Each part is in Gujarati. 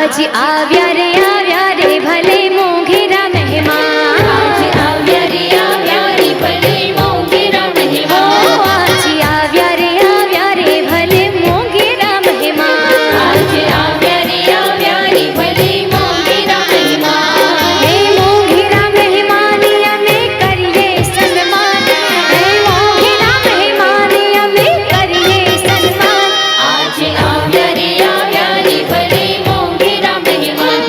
आज આવ્યા રે ભલે મોંઘેરા મહેમાન आज આવ્યા રે ભલે મોંઘેરા મહેમાન आज આવ્યા રે ભલે મોંઘેરા મહેમાન आज આવ્યા રે ભલે મોંઘેરા મહેમાન હે મોંઘેરા મહેમાન અમે કરીએ સન્માન હે મોંઘેરા મહેમાન અમે કરીએ સન્માન आज આવ્યા રે ભલે મોંઘેરા મહેમાન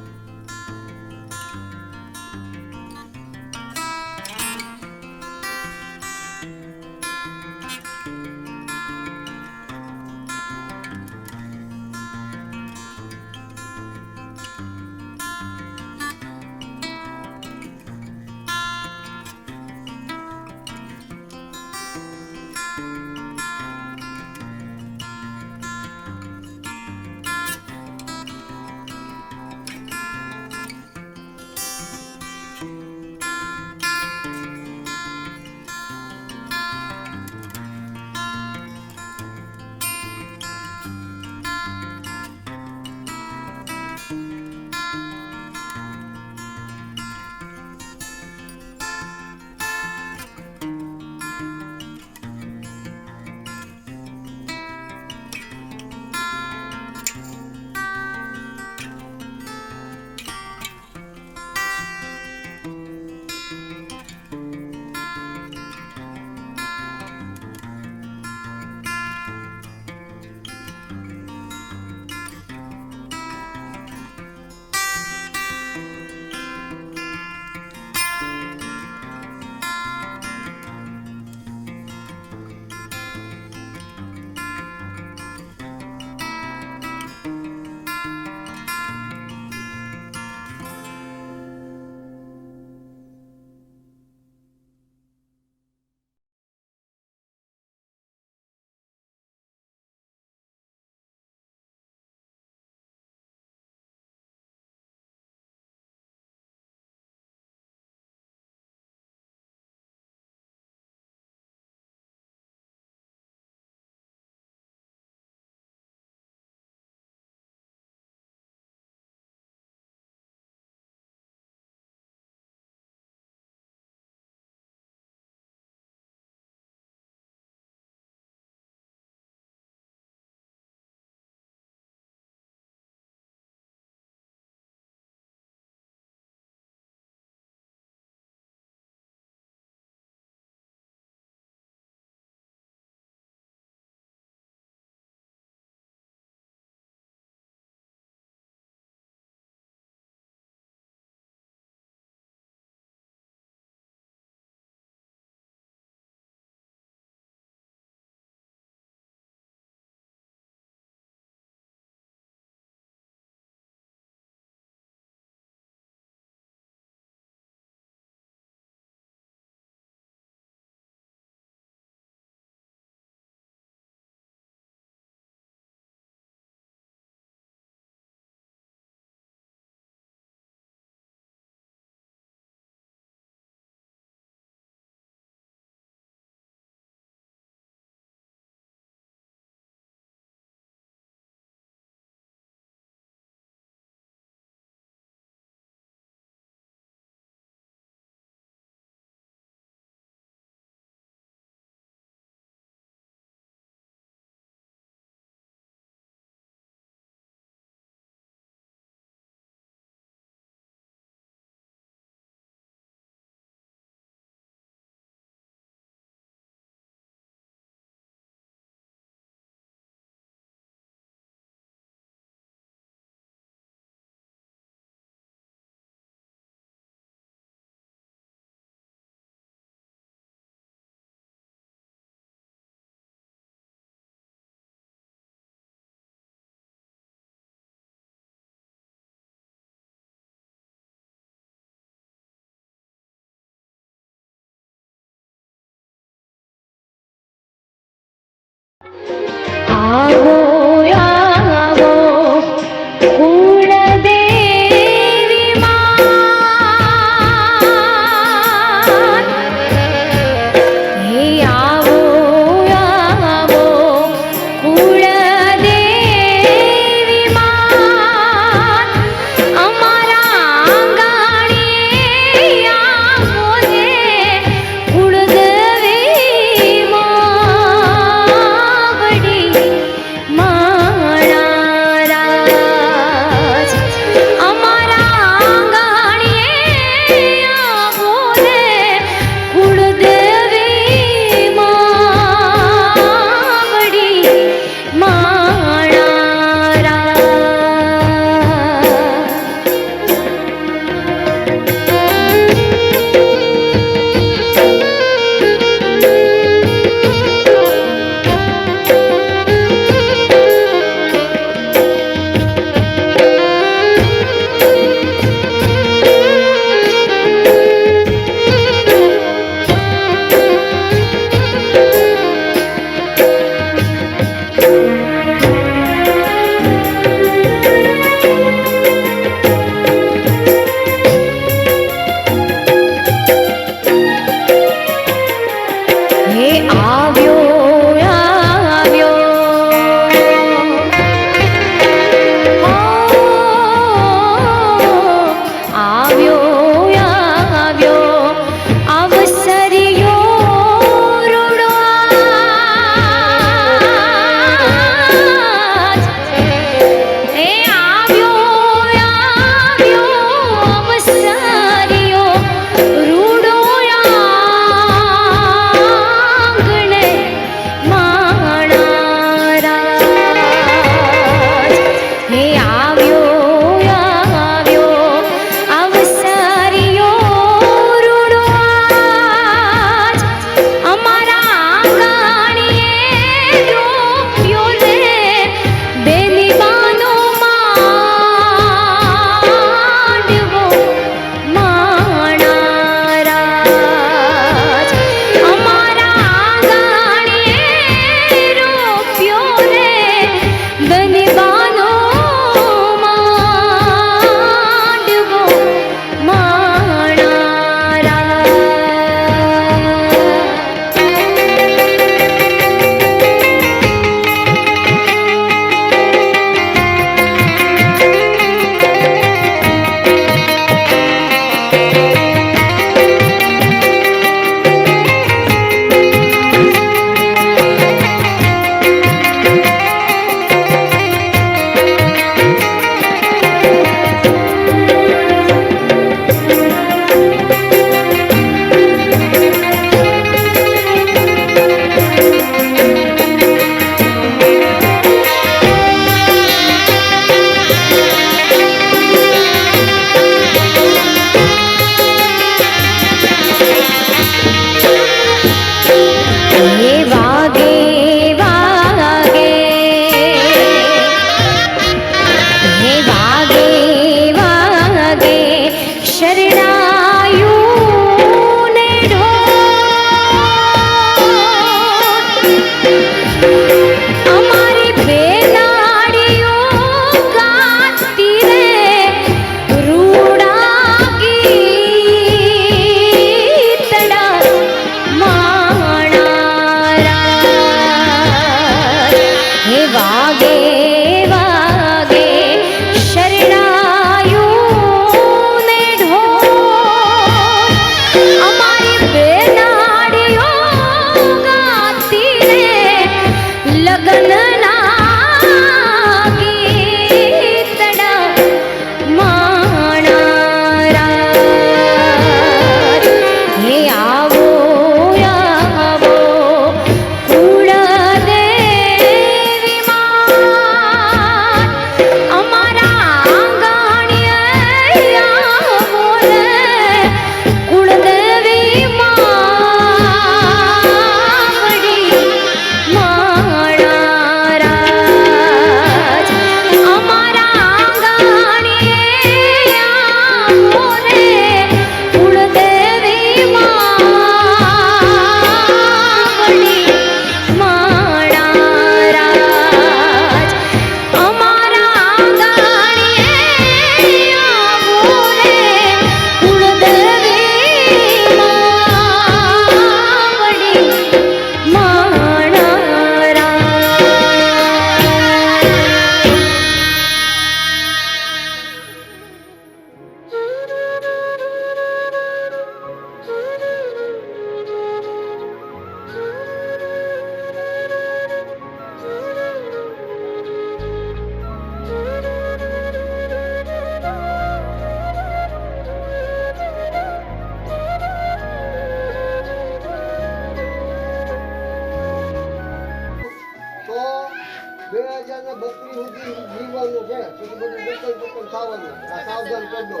બકરી સુધી જીવવાનું છે પછી બધું દુકાન થવાનું આ સાવધાન કરજો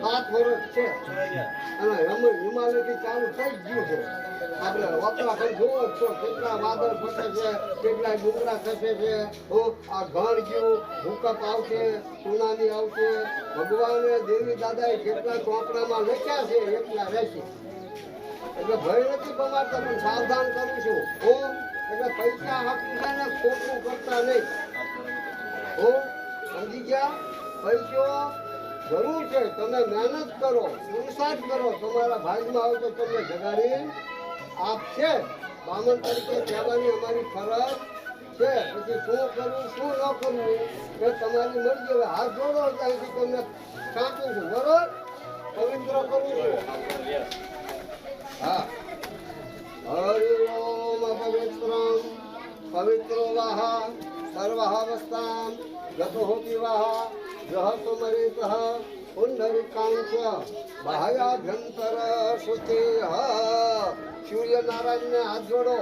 7 વર્ષ છે અને હિમાલયથી ચાલુ થઈ જ ગયું છે આપણે વપરાખંડ જોવો જ છો કેટલા વાદળ ફટે છે કેટલા ડુંગરા ખસે છે આ ઘણ ગયું ભૂકંપ આવશે સુનામી આવશે ભગવાને દેવી દાદાએ કેટલા ચોપડામાં લખ્યા છે એટલા રહેશે એટલે ભય નથી પમાડતા પણ સાવધાન કરું છું હું એટલે પૈસા આપીને ખોટું કરતા નહીં હું સમજી ગયા પૈસો જરૂર છે તમે મહેનત કરો પુરુષાર્થ કરો તમારા ભાગમાં આવે તો તમને જગાડી આપશે બામણ તરીકે કહેવાની અમારી ફરજ છે પછી શું કરવું શું ન કરવું એ તમારી મરજી હવે હાથ જોડો ત્યાંથી તમને કાપું છું બરોબર પવિત્ર કરું છું હા હરિ ઓમ પવિત્રમ પવિત્રો વાહ સર્વાવસ્થામ ગતો વિવાહ ગ્રહસમરિત પુંડરીકાંચ બાહ્યાભ્યંતર શુચિ સૂર્યનારાયણને હાથ જોડો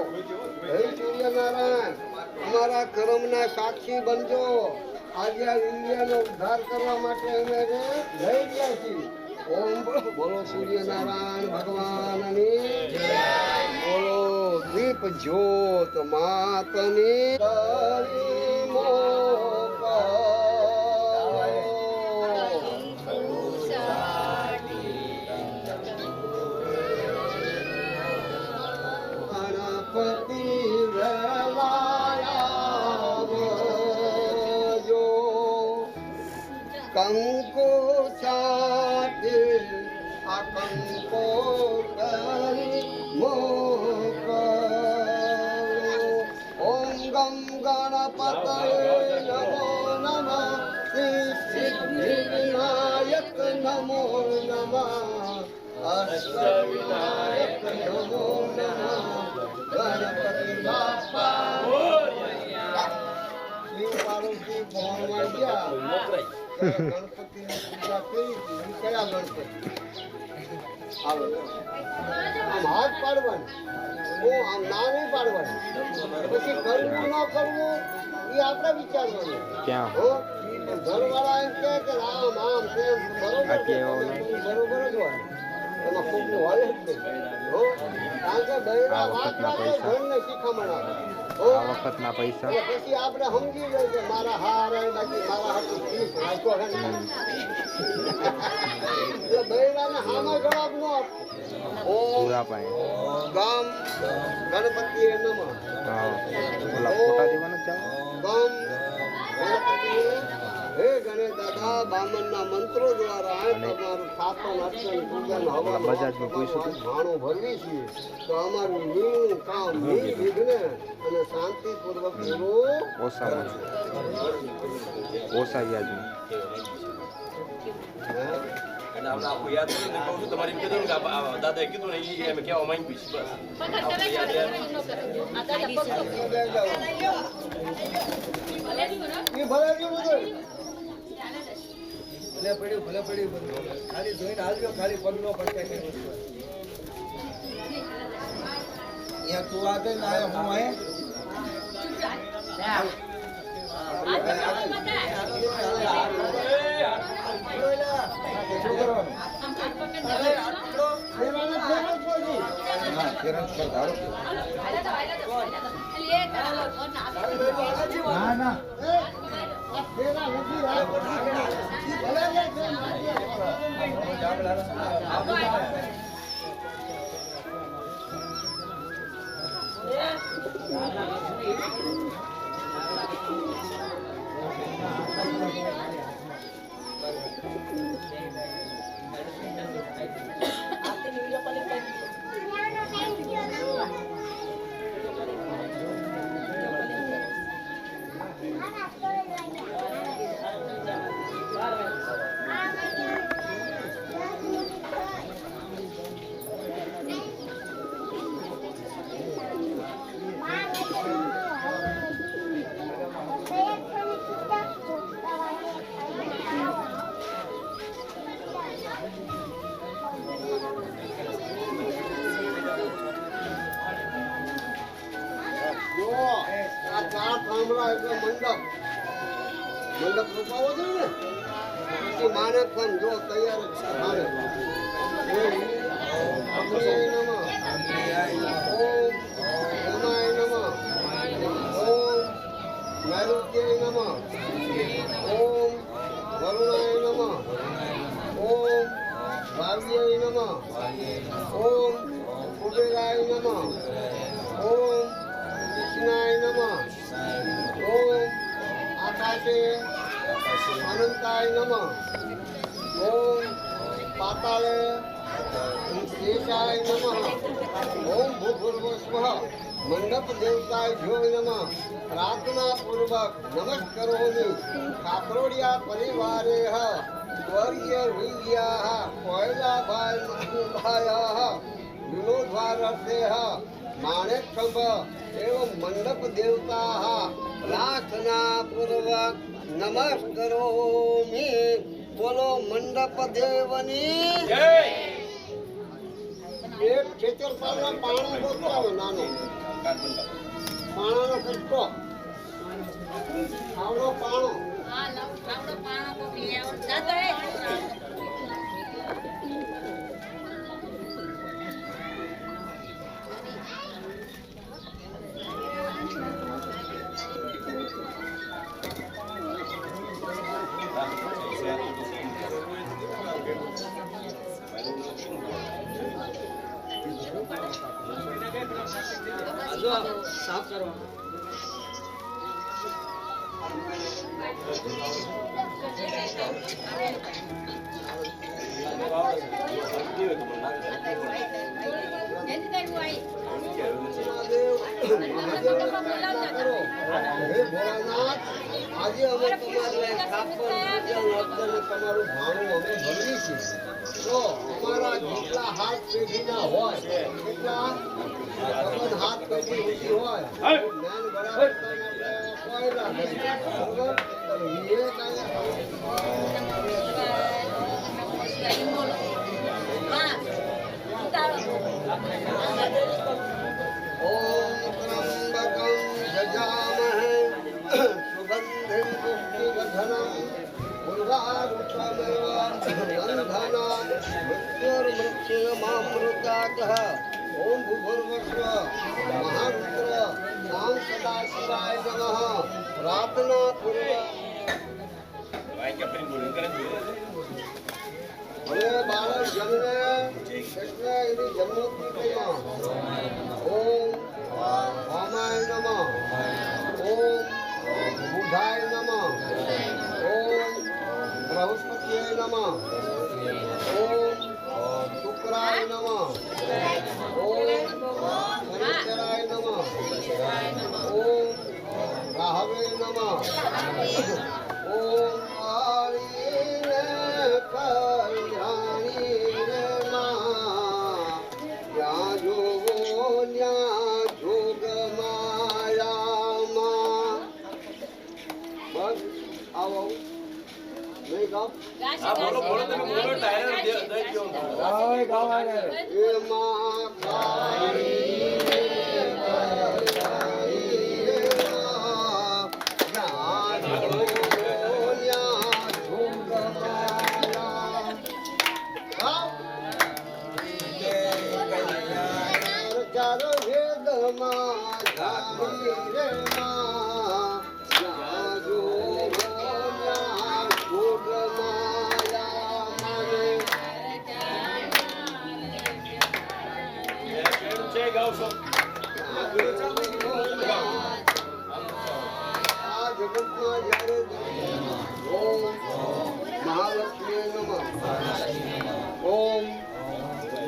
હે સૂર્યનારાયણ અમારા કર્મના સાક્ષી બનજો આજે આ ઇન્ડિયાનો ઉદ્ધાર કરવા માટે અમે લઈ ગયા છીએ ઓમ બોલો સૂર્યનારાયણ ભગવાનની બોલો દીપ જ્યોત માતની ગણપતિ વેલાયો કંકુ ચાટે આ કંકો કરી મોકલો ઓમ ગમ ગણપતયે નમો નમઃ સિદ્ધિ વિનાયક નમો નમઃ અષ્ટવિનાયક નમો નમઃ ગણપતિ બાપા શ્રી પાર્વતી ભવનમાં ગયા ગણપતિની પૂજા કરી હતી કયા ગણપતિ આવો આમ હાથ પાડવાનું આમ ના નહીં પાડવાનું પછી કરવું ન કરવું એ આપણે વિચારવાનું ક્યાં ઘરવાળા એમ કહે કે આમ આમ તેમ બરોબર છે બરોબર જ હોય એમાં ખોટું હોય જ નહીં કારણ કે બૈરા વાત રાખે ઘરને શીખામણ આપે આ વખતના પૈસા પછી આપણે સમજી લઈએ કે મારા હાર બાકી મારા હાથું ફીસ રાખો હે એટલે બૈરાને હામાં જવાબ ન આપો પૂરા પાય ગામ ગણપતિ નમઃ ઓલા ફોટા દેવાના જાવ ગામ ગણપતિ હે ગણેશ દાદા બામણના મંત્રો દ્વારા તમારું સ્થાપન અર્ચન પૂજન હવન બજાજનું પૂછ્યું ભાણું ભરવી છીએ તો અમારું નીણું કામ નિર્વિઘ્ને અને શાંતિપૂર્વક પૂરું ઓછા વ્યાજનું અને આપણે આખું યાદ કરીને કહું છું તમારી કીધું કે દાદાએ કીધું ને એ અમે કહેવા માંગી છીએ બસ આપણે યાદ એ ભલે ગયું બધું ભલે પડ્યું બધું ખાલી જોઈને આવજો ખાલી પગ નો પડતા કઈ વસ્તુ અહીંયા તું આગળ ના આવ્યો હું ના ના આ ચાર થાંભલા એટલે મંડપ મંડપ રૂપાવો છે ને પછી માને પણ જો તૈયાર જ છે માને અગ્નિય નમઃ ઓમ રમાય નમઃ ઓમ નૈઋત્યાય નમઃ ઓમ વરુણાય નમઃ ઓમ ભાવ્યાય નમઃ ઓમ કુબેરાય નમઃ ઓમ કૃષ્ણાય નમઃ ઓમ આકાશે અનંતાય નમઃ ઓમ પાતાળે શેષાય નમઃ ઓમ ભૂર્ભુવઃ મંડપ દેવતાય જો નમઃ પ્રાર્થના પૂર્વક નમસ્કરોમિ કાકરોડિયા પરિવારે સ્વર્ગીય વિદ્યા કોયલાભાઈ વિનોદ્વારર્થે માણેક ખંભ એવં મંડપ દેવતા પ્રાર્થના પૂર્વક નમસ્કરોમિ બોલો મંડપ દેવની એક ખેતરપાળના પાણો ગોતરાવો નાનો પાણાનો કટકો આવડો પાણો સાફ કરો આજે અમે તમારે તમારું ભાણું અમે ભરવી છીએ તો અમારા જેટલા હાથ પેઢીના હોય એટલા હાથ પેઢી ઊંચી હોય જ્ઞાન બરાબર કોઈ ના બરોબર ઓમ ત્રંબકં જજામહે સુગંધિં પુષ્ટિવર્ધનં ઉર્વારુકમેવ બંધના મૃત્યુર્મૃત્યુમામૃતાતઃ ઓમ ભૂર્ભુવસ્વ મહારુદ્ર નામ સદા શિવાય નમઃ પ્રાર્થના પૂર્વક હવે બાળક જન્મે એટલે એની જન્મોત્સવમાં ઓમ વામાય નમઃ ઓમ બુધાય નમઃ ઓમ બૃહસ્પતિય નમઃ ઓમ શુક્રાય નમઃ ઓમ શનિશ્ચરાય નમઃ ઓમ રાહવે નમઃ ઓમ આરીને કલ્યાણી રે માં ત્યાં જોવો ત્યાં જોગ માયામાં બસ આવો નહીં ગાવ હા બોલો બોલો તમે બોલો ટાયર દઈ દો એમાં કાળી રે કલ્યાણી રે માં ત્યાં જોવો ત્યાં જોગ માયા ચાર વેદમાં જાણી રે માં ત્યાં જોવો ત્યાં જોગ માયા મને છે ગાવશો આ જગતમાં જ્યારે ઓમ મહાલક્ષ્મી નમઃ ઓમ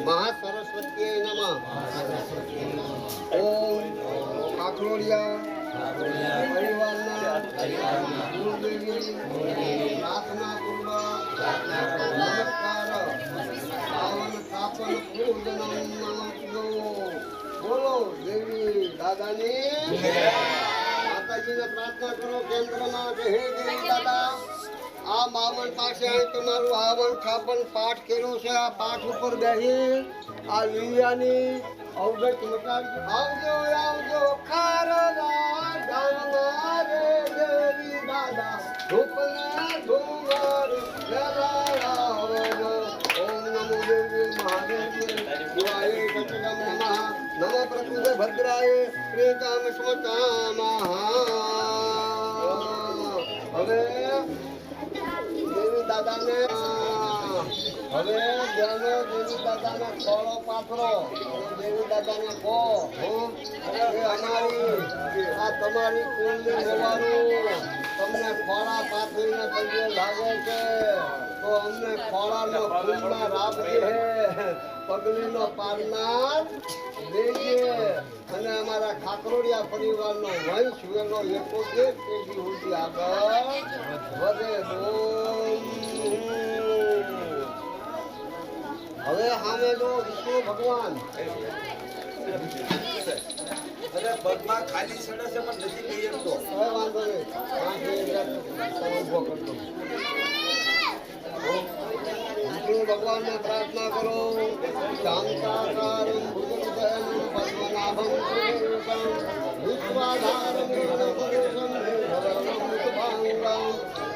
મહાસરસ્વતી નમઃ ઓમ કાકરોડિયા પરિવારના કુળદેવી પ્રાર્થના પૂર્વક નમસ્કાર પાવન કાપન પૂજનમ નમસ્યો બોલો દેવી દાદાની માતાજીને પ્રાર્થના કરો કેન્દ્રમાં કે હે દેવી દાદા આ માવન પાસે અહીં તમારું આવન સ્થાપન પાઠ કર્યો છે આ પાઠ ઉપર બેસી આ લીલિયાની અવગત મટાડી આવજો આવજો ખારવા ગામમાં રે દેવી દાદા ધૂપને ધુંવર જલાવજો. ઓમ નમો દેવી મહાદેવી શિવાય સતતમ નમઃ. નમઃ પ્રકૃતે ભદ્રાય પ્રેતામ સ્મતામઃ. હવે દેવી દાદાને હવે બેનો દેવી દાદાને ખોળો પાથરો. દેવી દાદાને કહો કે અમારી આ તમારી કુળની હોવાનું તમને ખોળા પાથરીને પગે લાગે છે તો અમને ખોળાનો કુળના રાખજે. પગલીનો પાડનાર દેજે અને અમારા ખાકરોડિયા પરિવારનો વંશ વેલો 71 પેઢી સુધી આગળ વધે. હવે સામે જો વિષ્ણુ ભગવાન અરે પગમાં ખાલી સડે છે પણ નથી લઈ શકતો. હવે વાંધો નહીં. ઊભો કરતો વિષ્ણુ ભગવાનને પ્રાર્થના કરો. શાંતાકારમ ભુજગશયનમ પદ્મનાભમ સુરેશમ વિશ્વાધારમ ગગનપરેશમ નિર્ભરમ શુભાંગમ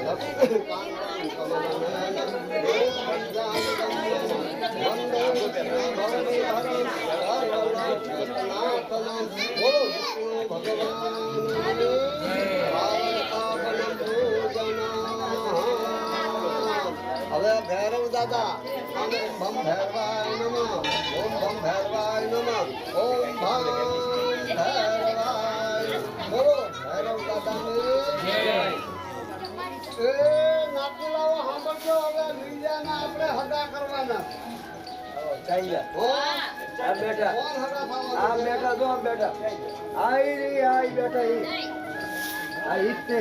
લક્ષ્મીકાંતમ કમલનયનમ દેવપ્રજાનંદમ વંદે વિષ્ણુભવનિહરમ સર્વલોકનાથનમ. બોલો વિષ્ણુ ભગવાનની ભારતાપનમ પૂજના. હવે ભૈરવ દાદા અમે બમ ભૈરવાય નમઃ. ઓમ બમ ભૈરવાય નમઃ. ઓમ ભમ ભૈરવાય. બોલો ભૈરવ દાદાની એ નાતીલાઓ સાંભળજો. હવે લીલાના આપણે હગા કરવાના. ચાલ્યા. હો? આ બેટા કોણ હગા આ થવાના? બેટા જો આ બેટા આઈ રી આઈ બેટા ઈ આ ઈતે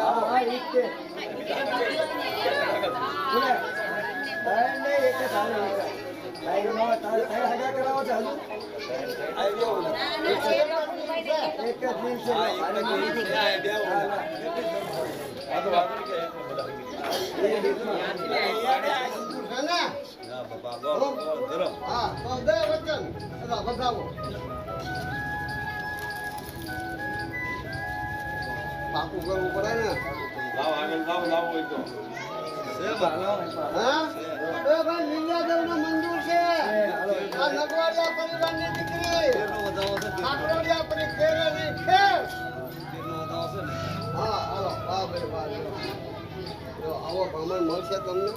આ ઈતે બોલે નહીં એક સાલે આઈ નો તારે હગા કરાવો છે હજુ આઈ ગયો એક જ દિન છે છે ને? હા તો દે વચન બતાવો. પાકું કરવું પડે ને. હા એ ભાઈ લીલાદેવને મંજૂર છે. આ નગવાડિયા પરિવારની દીકરી ઠાકોરડિયા પરિવારની ખેર. હા હાલો વાહ ભાઈ વાહ. જો આવો ભ્રમણ મળશે તમને.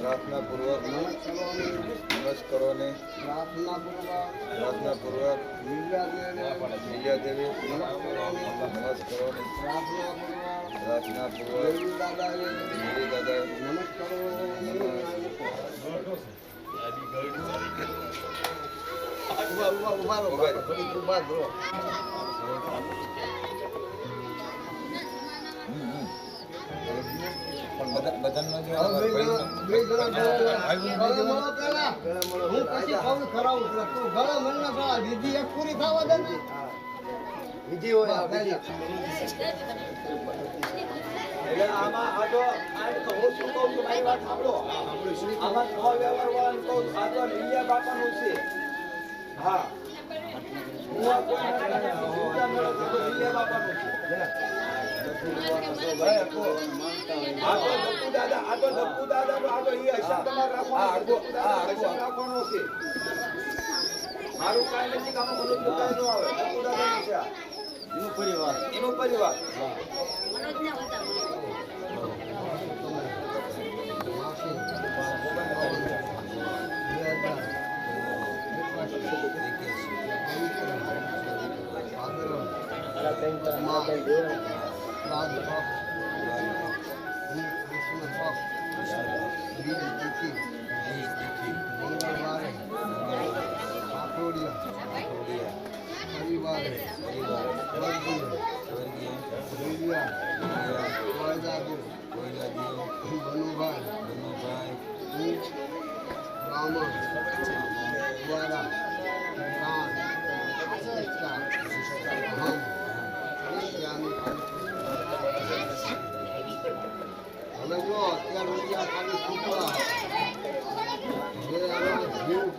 પ્રાર્થના પૂર્વક નમસ્કારોને પ્રાર્થના પૂર્વક લીલા દેવી નમસ્કારોને પ્રાર્થના પૂર્વક દેવી દાદા ઉભા રહો. બધાનો હું પછી કહું ખરાવું તું ગળા મનના ગળા વિધિ એક પૂરી થવા દે ને. વિધિ હોય એટલે આમાં આ તો હું શું કહું છું મારી વાત સાંભળો. આમાં નો વ્યવહાર વાળાને કહું છું. આ તો લીલિયા બાપાનું છે. હા હું આ કોઈ લીલિયા બાપાનું છે. આ તો ડપ્પુ દાદા આ તો ઈ હશે તમારે રાખવાનો છે. મારું કાંઈ નથી કામ મનોજ કાંઈ ન આવે. ડપ્પુ દાદાનું છે આ. એનો પરિવાર માસી હવે જો અત્યાર સુધી ખાલી છૂટવા જે આમાં જીવ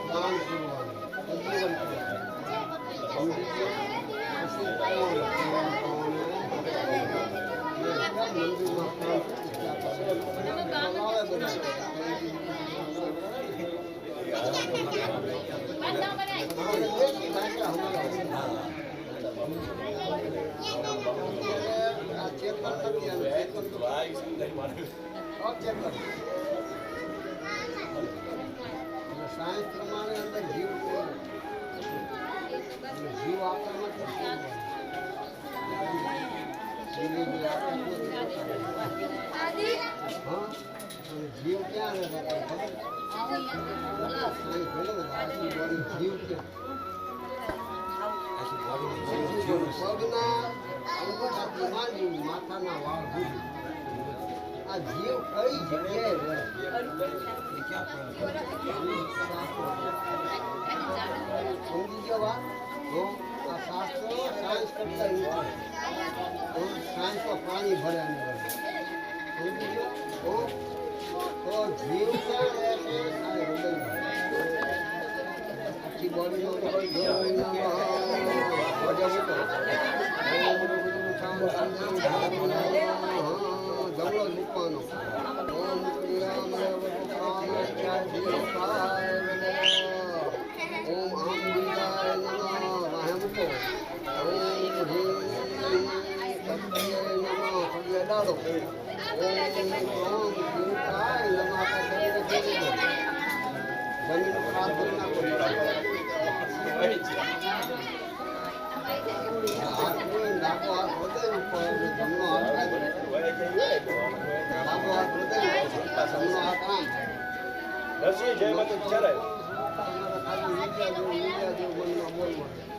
દાન કરવાનું ઉદ્યોગ કરવાનું પછી સાયન્સ પ્રમાણે અંદર જીવ જીવ આપવામાં જીવ ક્યાં જીવ પગના અંગૂઠાથી માંડી માથાના વાળ સુધી આ જીવ કઈ જગ્યાએ સમજી ગયો વાત આ શાસ્ત્રો સાયન્સ કરતા સાયન્સમાં પાણી ભર્યા સમજી ગયો તો જીવ ક્યાં રહે છે હૃદયમાં આખી બોડીનો જમલો મૂકવાનો ઓમ ક્રિયામ ઓમ આમ બીજાય નમઃ વાહે મૂકો ઓમ હ્રીમ સત્ય નમઃ પગે ડાળો ઓમ ક્રિયાય નમઃ શરીર ફેરી દો જમીન પર હાથ ધરી નાખો હાથ ડાબો હાથ હૃદય ઉપર જમણો હાથ ડાબો હાથ હૃદય ઉપર જમણો હાથ આમ નરસિંહ જય માતા ચરાય ખાલી વિદ્યા જેવું બોલમાં પરિવારે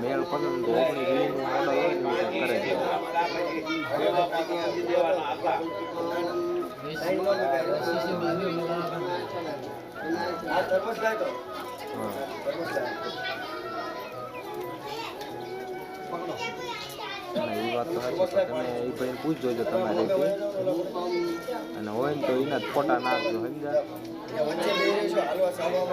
મેળ પસંદ તો 19-20 નું ઓર્ડર હોય ને એ કરે છે. આ તરવસ લાય તો હા. ના, એ વાત તો સાચી છે. તમે એ ભાઈને પૂછજો જો તમારે અને હોય ને તો એના જ ફોટા નાખજો સમજ્યા. વચ્ચે બેરે છો હાલવા ચાલવા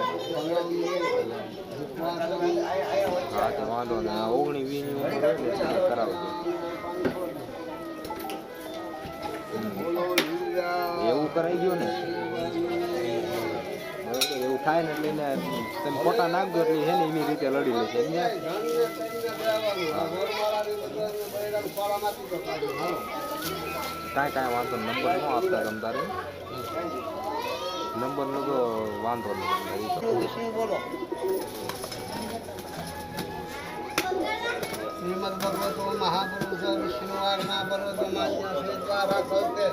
હા તો વાંધો ને 19-20 ની ઉંમર હોય ને એટલે કરાવજો. એવું કરાઈ ગયું ને બરાબર, એવું થાય ને એટલે એને તમે ફોટા નાખજો એટલે છે ને એની રીતે લડી લેશે સમજ્યા. કાંઈ વાંધો નહીં. નંબર ન આપતા તમ તારે નંબરનો તો વાંધો નહીં તમારે ઈ તો. બોલો શ્રીમદ ભગવતો મહાપુરુષો વિષ્ણુવારના પર્વતમાન્ય શ્વેતવારા કલ્પે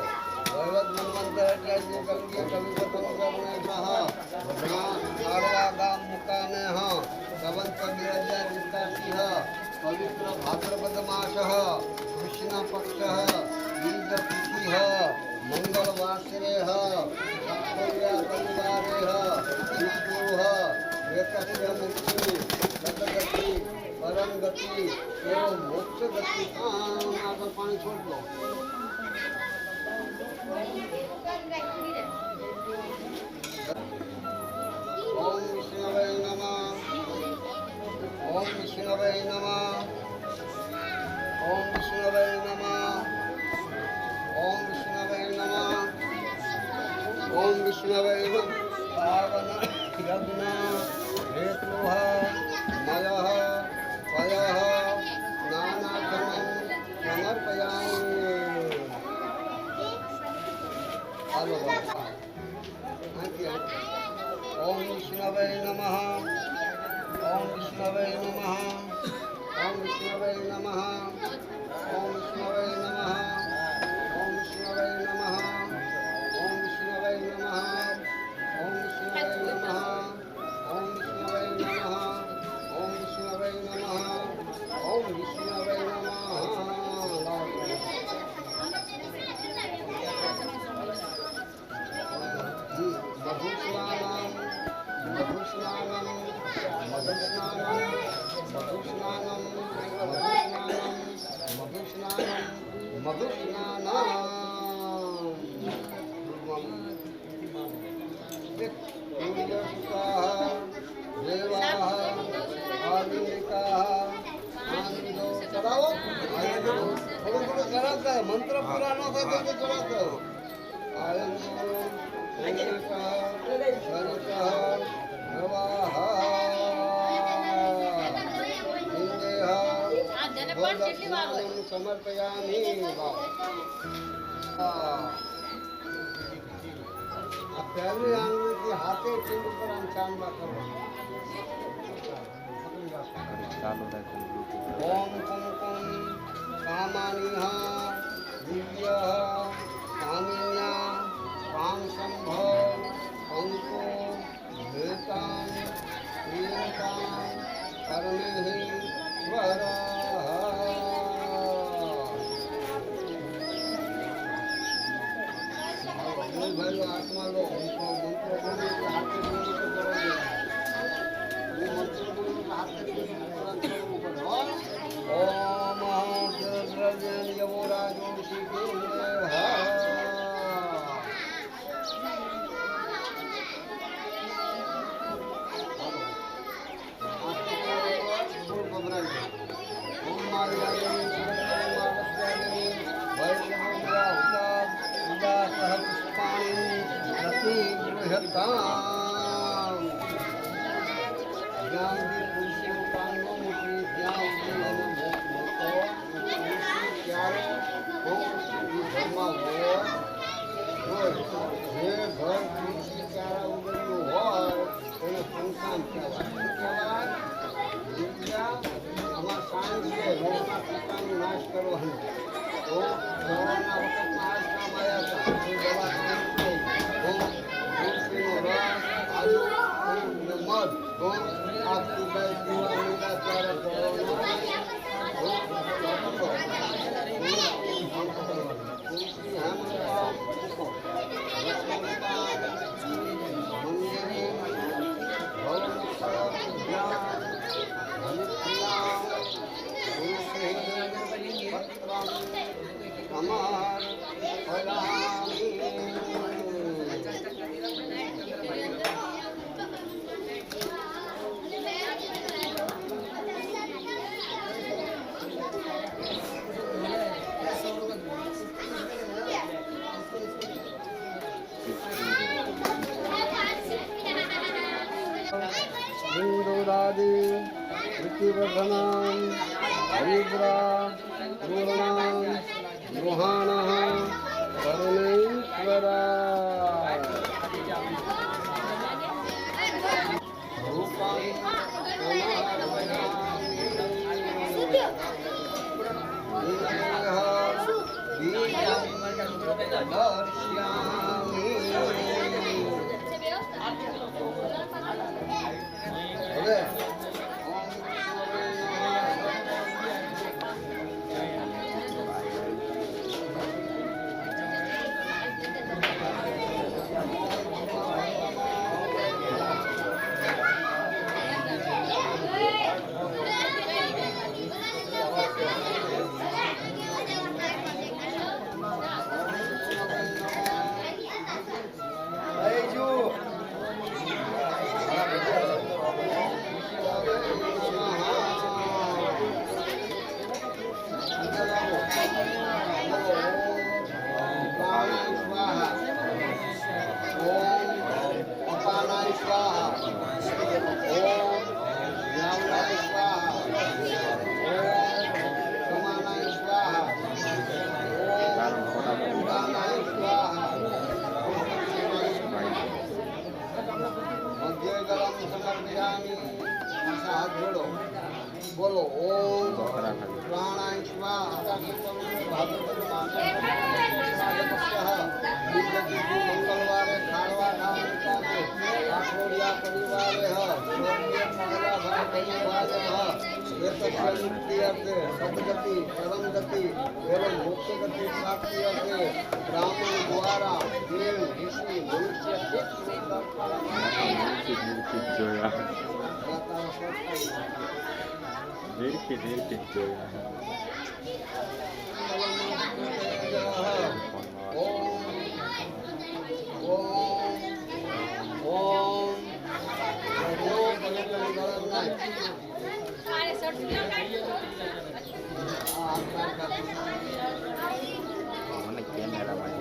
ભગવત મન્વંતર એટલે કવિ કવિપતમ કરણે સહ આરવા ગામ મુકાને હ સંવંત 2081 પવિત્ર ભાદ્રપદ માસ કૃષ્ણ પક્ષ બીજ તિથિ મંગળ વાસરે સપ્તમ્યા પરિવારે વિષ્ણુ એકસ્ય મુક્તિ સદગતિ પરમ ગતિ એવો મોક્ષ ગતિ. આગળ પાણી છોડ દો. ઓમ વિષ્ણવે નમઃ. ઓમ વિષ્ણવે નમઃ. ઓમ વિષ્ણવે નમઃ. ઓમ વિષ્ણવે નમઃ. ઓમ વિષ્ણવે નમઃ. પાવન યજ્ઞ હેતુઃ મયઃ પયઃ નાનાધમં સમર્પયામિ. હાલો બાપા. ઓમ વિષ્ણવે નમઃ. ઓમ વિષ્ણવે નમઃ. ઓમ વિષ્ણવે નમઃ. ઓમ વિષ્ણવે નમઃ. ઓમ વિષ્ણવે નમઃ. ઓમ વિષ્ણવે નમઃ. ઓમ વિષ્ણવે નમઃ. ઓમ વિષ્ણવે નમઃ. ઓમ વિષ્ણવે નમઃ. ઓમ વિષ્ણવે નમઃ. મધુસ્નાનમ મધુસ્નાનમ મધુસ્નાનમ મધુસ્નાનમ મધુસ્નાનમ મંત્ર પૂરા ન થાય તો ચડાવતો સમર્પયામિ. આ પહેલી આંગળીથી હાથે ચીંડ ઉપર આમ ચાંદમાં કરો. ચાલુ રાખજો. ઓમ કુમકુમ કામાનિહ દિવ્ય કામિન્યા કામ સંભવ અંકો ભેતાન પ્રિયંકાન કર્મેહિ સ્વર. આત્મા લો મંત્ર બોલી હાથે બોલી તો કરો. મંત્ર બોલી હાથે કરવું પડે. ઓમ દ્રવ્યમ યવો રાજો નાશ કરવાનો તો કોરોના વખતમાં આ જ કામ આવ્યા હતા. કોઈ દવા કામ નહીં. આદુ મધ ઓમ આખુબાઈ દીવાનીના ચાર અમાર हिंदुरादि ऋतिवर्धनां हरिद्रा पूर्णां गृहाणः करुणेश्वरा હવે હાથ જોડો બોલો ઓમ પ્રાણાય સ્વાહા મંગળવારે ખાવા આખોડિયા પરિવારે સદગતિ પરમગતિ એવં મોક્ષગતિ પ્રાપ્તિ હશે બ્રાહ્મણ દ્વારા દેવ ઋષિ મનુષ્ય મને કેમેરામાં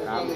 રામ